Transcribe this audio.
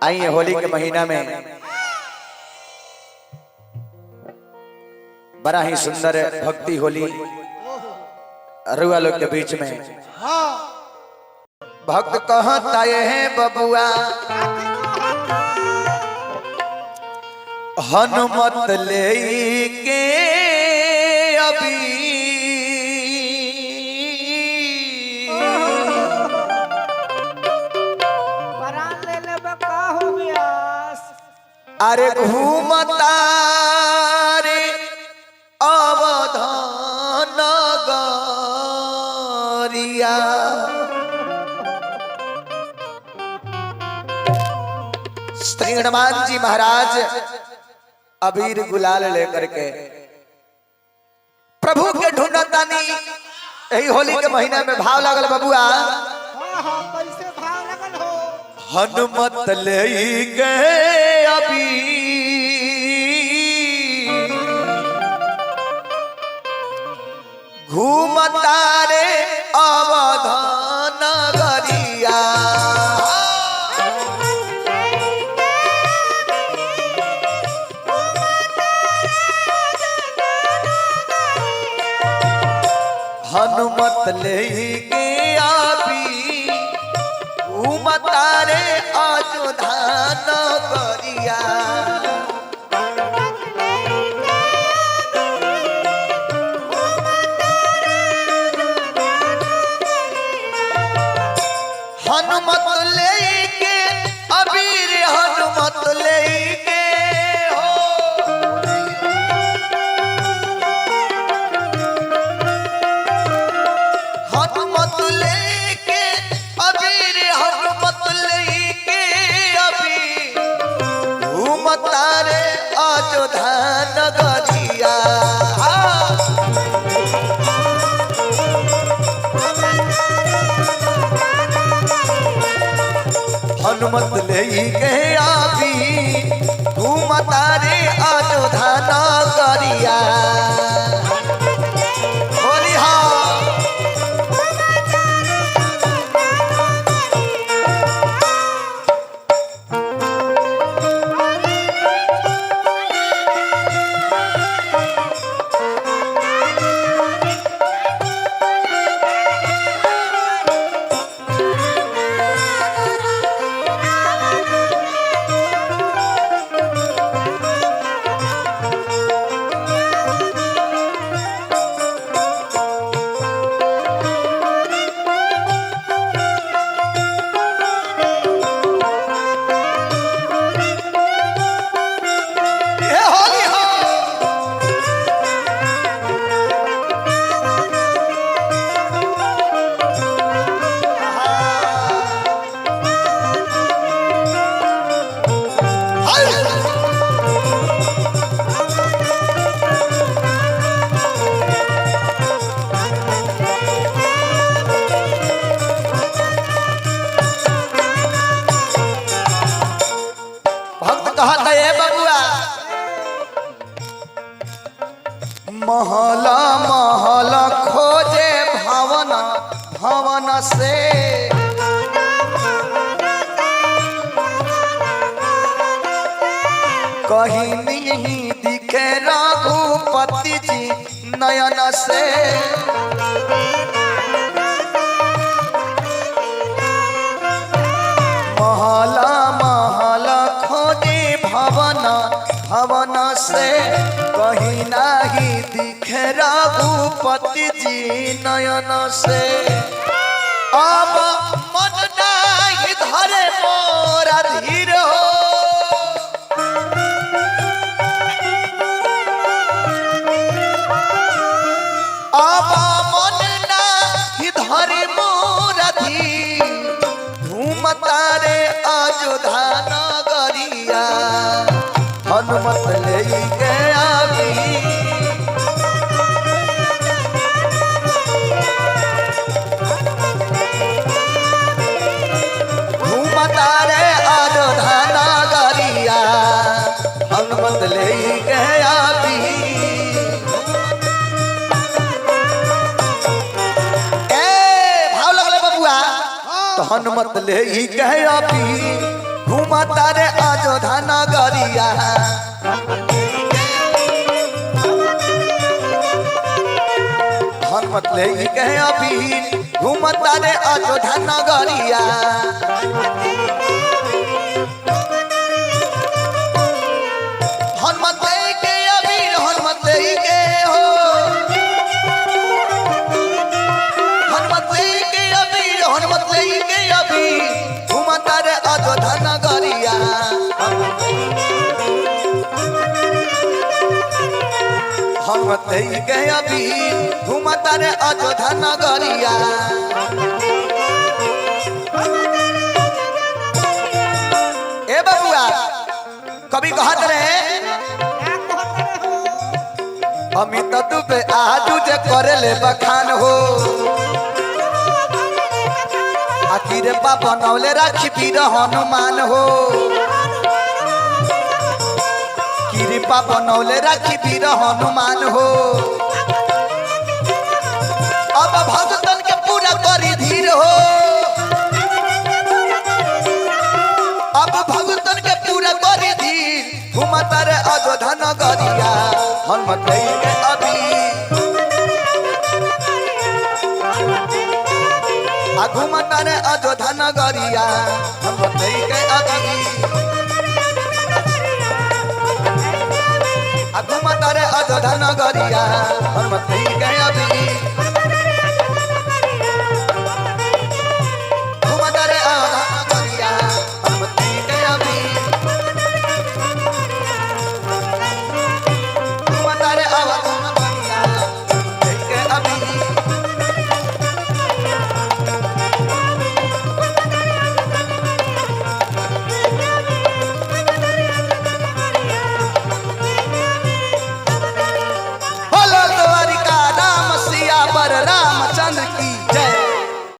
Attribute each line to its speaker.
Speaker 1: आइए होली के महीना में बड़ा ही सुंदर भक्ति होली अरुआ लोग के बीच में भक्त कहता ये है बबुआ हनुमत ले के अभी अरे घूमता रे अवधान गरिया श्री हनुमान जी महाराज अबीर गुलाल लेकर के प्रभु के ढूंढतानी यही होली के महीना में भाव लगल बबुआ
Speaker 2: कैसे भाव लगल हो
Speaker 1: हनुमत ले गए अभी घूमता रे अवधान गरिया हनुमत ले के अभी घूमता रे अयोध्यान गरिया हनुमत ले के अबीर हनुमत ले के हो हनुमत ले के अबीर हनुमत ले के अभी घूमता रे अयोध्यान गरिया हनुमत ले के अभी घूमता रे अयोध्यान गरिया बोली हाँ महला महला खोजे भावना भवन से कहीं नहीं दिखे रघुपति जी नयन से महला महला खोजे भवना भवन से कहीं नहीं दिखे रघुपति जी नयन से अब मन नहीं धरे मोरा धीर हो अब मन नहीं धरे मोरा धीर घूमता रे अयोध्यान गरिया हनुमत ले के अभी घूमता रे अयोध्यान गरिया हनुमत ले के अभी भाव लगल बबुआ तो हनुमत ले के अभी घूमता रे ले के अभी घूमता रे अयोध्या नगरिया हनुमत के अभी हनुमत के हो हनुमत के अभी हनुमत के अभी घूमता रे अयोध्या नगरिया हनुमत के अभी घूमता रे अयोध्या नगरिया ए बबुआ कभी कहत रहे
Speaker 2: क्या कहते हो
Speaker 1: अमित दुबे आजू जे करे ले बखान हो आखिर पापा नौले राखी पीर हनुमान हो कृपा बनौले राखी पीर हनुमान हो अब भगतन के पूरा करी धीर हो अब भगतन के पूरा करी धीर घूमता रे अयोध्या नगरिया हनुमत के अभी घूमता रे अयोध्या नगरिया हनुमत के अभी घूमता रे अयोध्या नगरिया हनुमत के अभी